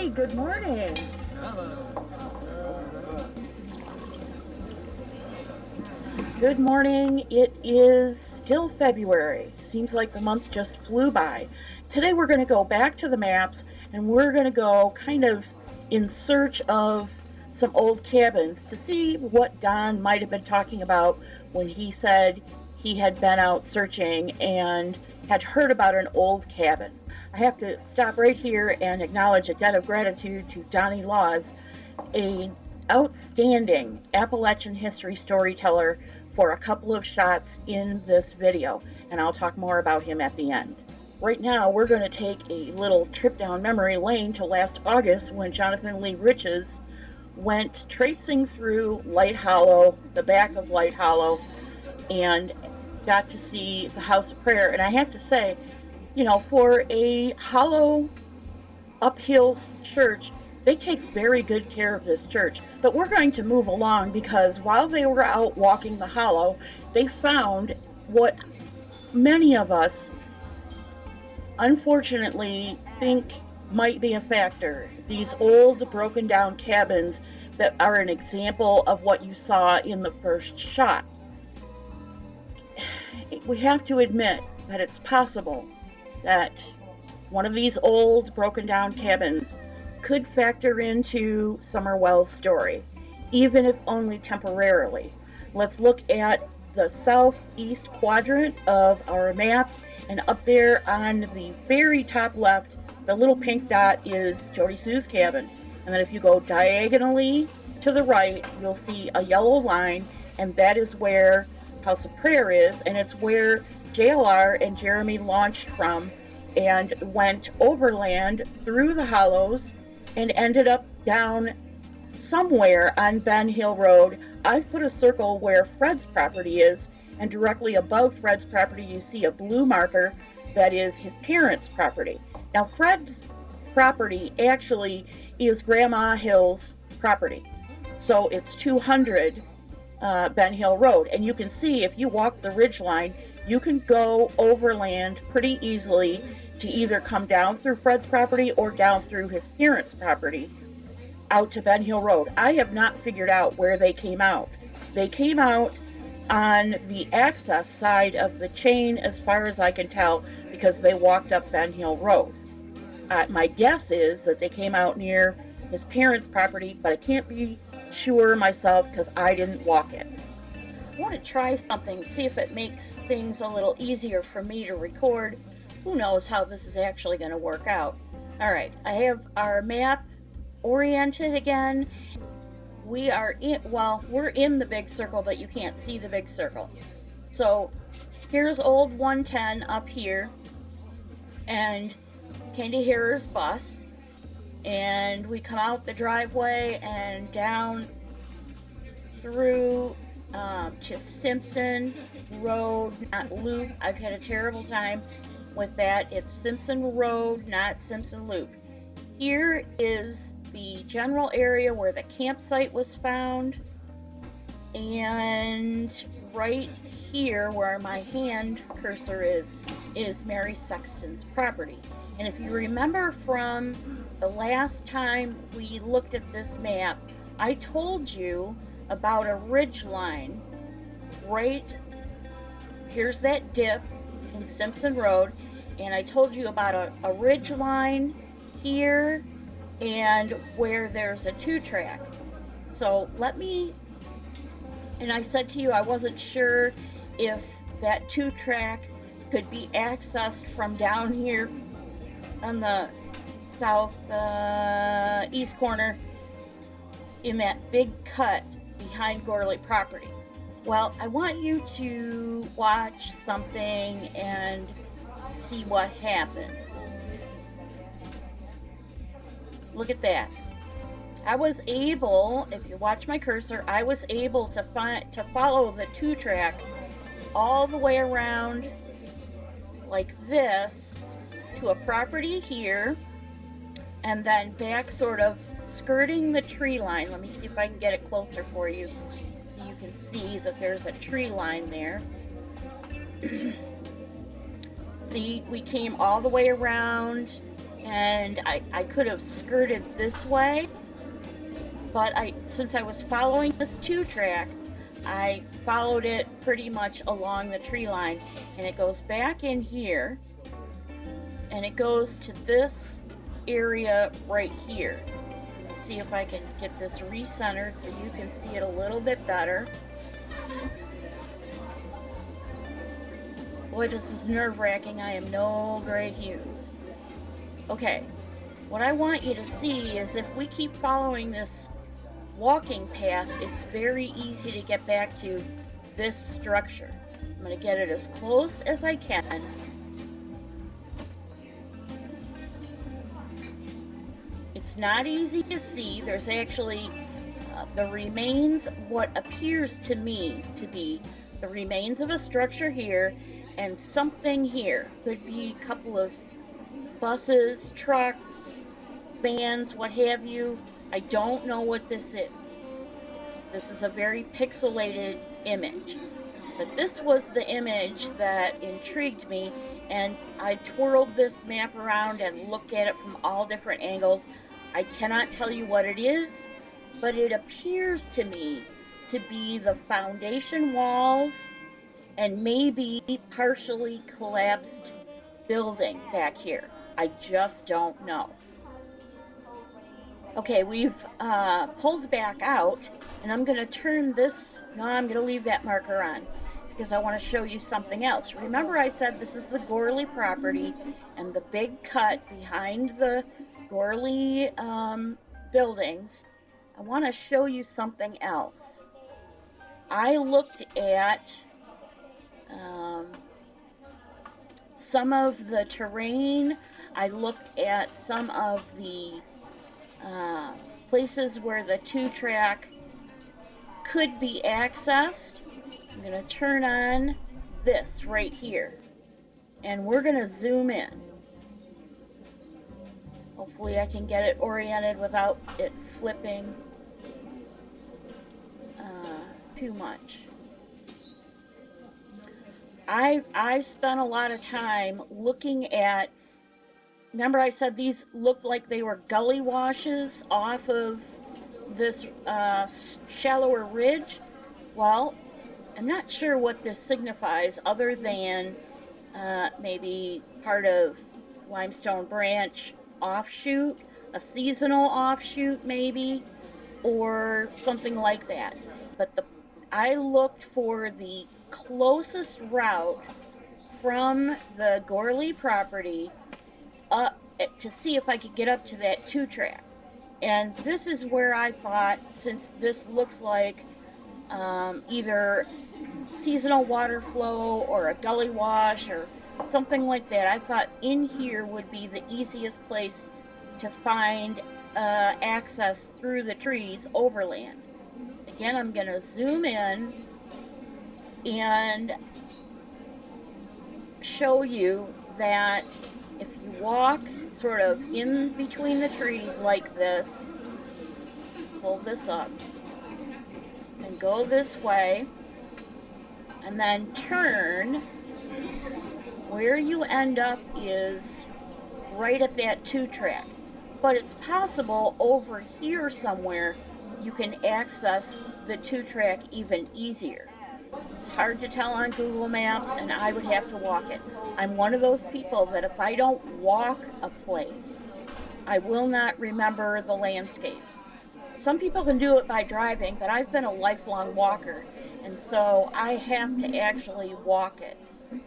Hey, good morning. Good morning. It is still February. Seems like the month just flew by. Today we're going to go back to the maps and we're going to go kind of in search of some old cabins to see what Don might have been talking about when he said he had been out searching and had heard about an old cabin. I have to stop right here and acknowledge a debt of gratitude to Donnie Laws, an outstanding Appalachian history storyteller, for a couple of shots in this video, and I'll talk more about him at the end. Right now, we're going to take a little trip down memory lane to last August when Jonathan Lee Riches went traipsing through Light Hollow, the back of Light Hollow, and got to see the House of Prayer. And I have to say, for a hollow uphill church, they take very good care of this church. But we're going to move along because while they were out walking the hollow, they found what many of us unfortunately think might be a factor. These old broken down cabins that are an example of what you saw in the first shot. We have to admit that it's possible that one of these old broken down cabins could factor into Summer Wells' story, even if only temporarily. Let's look at the southeast quadrant of our map, and up there on the very top left, the little pink dot is Jody Sue's cabin. And then if you go diagonally to the right, you'll see a yellow line, and that is where House of Prayer is, and it's where JLR and Jeremy launched from and went overland through the hollows and ended up down somewhere on Ben Hill Road. I've put a circle where Fred's property is, and directly above Fred's property you see a blue marker that is his parents' property. Now Fred's property actually is Grandma Hill's property, so it's 200 Ben Hill Road, and you can see if you walk the ridge line, you can go overland pretty easily to either come down through Fred's property or down through his parents' property out to Ben Hill Road. I have not figured out where they came out. They came out on the access side of the chain as far as I can tell because they walked up Ben Hill Road. My guess is that they came out near his parents' property, but I can't be sure myself because I didn't walk it. I want to try something, see if it makes things a little easier for me to record. Who knows how this is actually going to work out. Alright, I have our map oriented again. We're in the big circle, but you can't see the big circle. So here's old 110 up here, and Candy Harrer's bus, and we come out the driveway and down through to Simpson Road, not Loop. I've had a terrible time with that. It's Simpson Road, not Simpson Loop. Here is the general area where the campsite was found, and right here where my hand cursor is Mary Sexton's property. And if you remember from the last time we looked at this map, I told you about a ridge line right here's that dip in Simpson Road, and I told you about a ridge line here and where there's a 2-track. So and I said to you I wasn't sure if that 2-track could be accessed from down here on the east corner in that big cut behind Gorley property. Well, I want you to watch something and see what happened. Look at that. I was able, if you watch my cursor, I was able to follow the 2-track all the way around like this to a property here, and then back sort of skirting the tree line. Let me see if I can get it closer for you so you can see that there's a tree line there. See, we came all the way around and I could have skirted this way, but since I was following this 2-track, I followed it pretty much along the tree line, and it goes back in here, and it goes to this area right here. Let's see if I can get this recentered so you can see it a little bit better. Boy, this is nerve-wracking. I am no Gray Hughes. Okay, what I want you to see is if we keep following this walking path, it's very easy to get back to this structure. I'm going to get it as close as I can. It's not easy to see. There's actually the remains, what appears to me to be the remains of a structure here and something here. Could be a couple of buses, trucks, vans, what have you. I don't know what this is. This is a very pixelated image. But this was the image that intrigued me, and I twirled this map around and looked at it from all different angles. I cannot tell you what it is, but it appears to me to be the foundation walls and maybe partially collapsed building back here. I just don't know. Okay, we've pulled back out, and I'm going to turn this, no, I'm going to leave that marker on because I want to show you something else. Remember I said this is the Gorley property, and the big cut behind the Gorley buildings. I want to show you something else. I looked at some of the terrain. I looked at some of the places where the 2-track could be accessed. I'm going to turn on this right here, and we're going to zoom in. Hopefully I can get it oriented without it flipping too much. I spent a lot of time looking at, remember I said these looked like they were gully washes off of this shallower ridge? Well, I'm not sure what this signifies other than maybe part of Limestone Branch offshoot, a seasonal offshoot maybe, or something like that. But I looked for the closest route from the Gorley property up to see if I could get up to that 2-track. And this is where I thought, since this looks like either seasonal water flow or a gully wash or something like that, I thought in here would be the easiest place to find access through the trees overland. Again, I'm going to zoom in and show you that if you walk sort of in between the trees like this, pull this up and go this way and then turn, where you end up is right at that 2-track. But it's possible over here somewhere you can access the 2-track even easier. It's hard to tell on Google Maps, and I would have to walk it. I'm one of those people that if I don't walk a place, I will not remember the landscape. Some people can do it by driving, but I've been a lifelong walker, and so I have to actually walk it.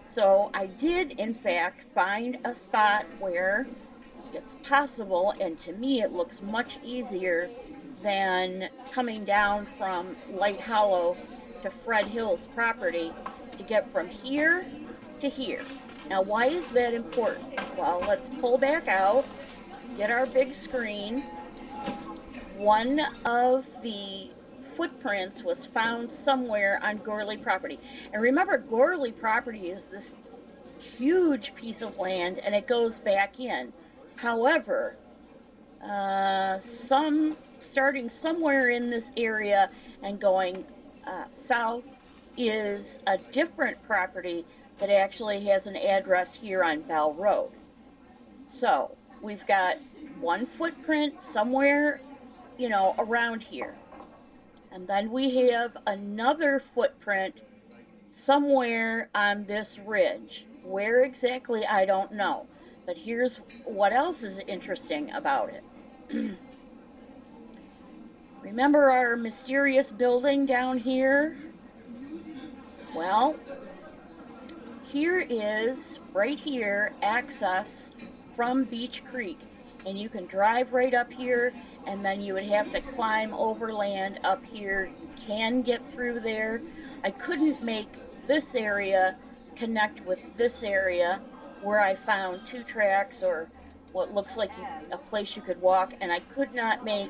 So I did, in fact, find a spot where it's possible, and to me it looks much easier than coming down from Light Hollow to Fred Hill's property to get from here to here. Now, why is that important? Well, let's pull back out, get our big screen. One of the footprints was found somewhere on Gorley property. And remember, Gorley property is this huge piece of land, and it goes back in. However, starting somewhere in this area and going south is a different property that actually has an address here on Bell Road. So we've got one footprint somewhere, around here. And then we have another footprint somewhere on this ridge. Where exactly, I don't know. But here's what else is interesting about it. Remember our mysterious building down here? Well, here is, right here, access from Beach Creek. And you can drive right up here, and then you would have to climb overland up here. You can get through there. I couldn't make this area connect with this area where I found 2 tracks or what looks like a place you could walk, and I could not make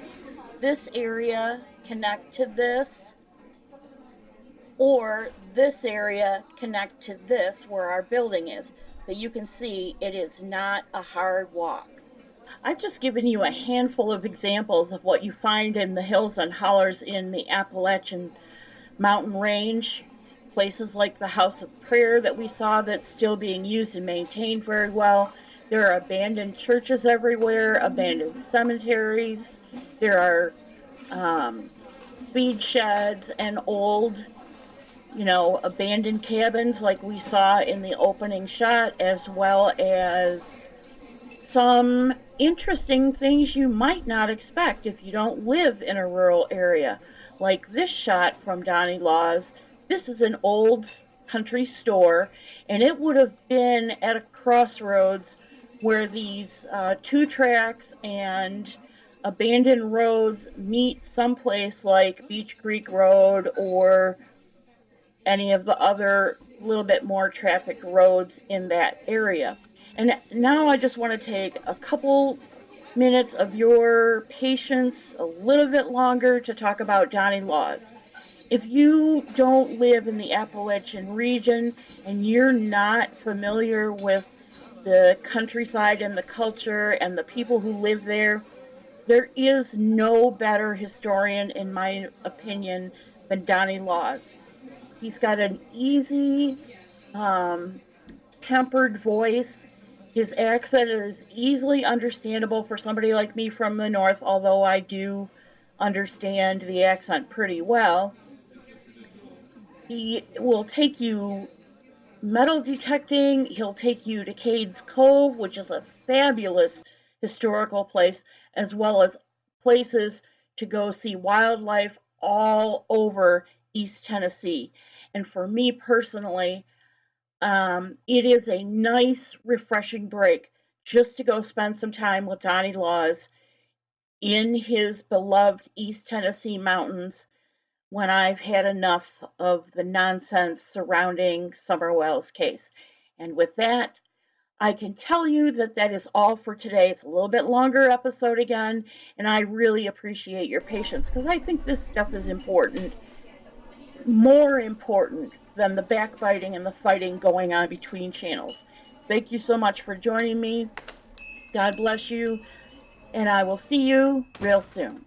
this area connect to this, or this area connect to this where our building is. But you can see it is not a hard walk. I've just given you a handful of examples of what you find in the hills and hollers in the Appalachian mountain range. Places like the House of Prayer that we saw that's still being used and maintained very well. There are abandoned churches everywhere, abandoned cemeteries. There are feed sheds and old, abandoned cabins like we saw in the opening shot, as well as some interesting things you might not expect if you don't live in a rural area. Like this shot from Donnie Laws. This is an old country store, and it would have been at a crossroads where these 2 tracks and abandoned roads meet someplace like Beach Creek Road or any of the other little bit more trafficked roads in that area. And now I just want to take a couple minutes of your patience, a little bit longer, to talk about Donnie Laws. If you don't live in the Appalachian region and you're not familiar with the countryside and the culture and the people who live there, there is no better historian, in my opinion, than Donnie Laws. He's got an easy, tempered voice. His accent is easily understandable for somebody like me from the north, although I do understand the accent pretty well. He will take you metal detecting. He'll take you to Cades Cove, which is a fabulous historical place, as well as places to go see wildlife all over East Tennessee. And for me personally, it is a nice, refreshing break just to go spend some time with Donnie Laws in his beloved East Tennessee mountains when I've had enough of the nonsense surrounding Summerwell's case. And with that, I can tell you that that is all for today. It's a little bit longer episode again, and I really appreciate your patience because I think this stuff is important, more important than the backbiting and the fighting going on between channels. Thank you so much for joining me. God bless you, and I will see you real soon.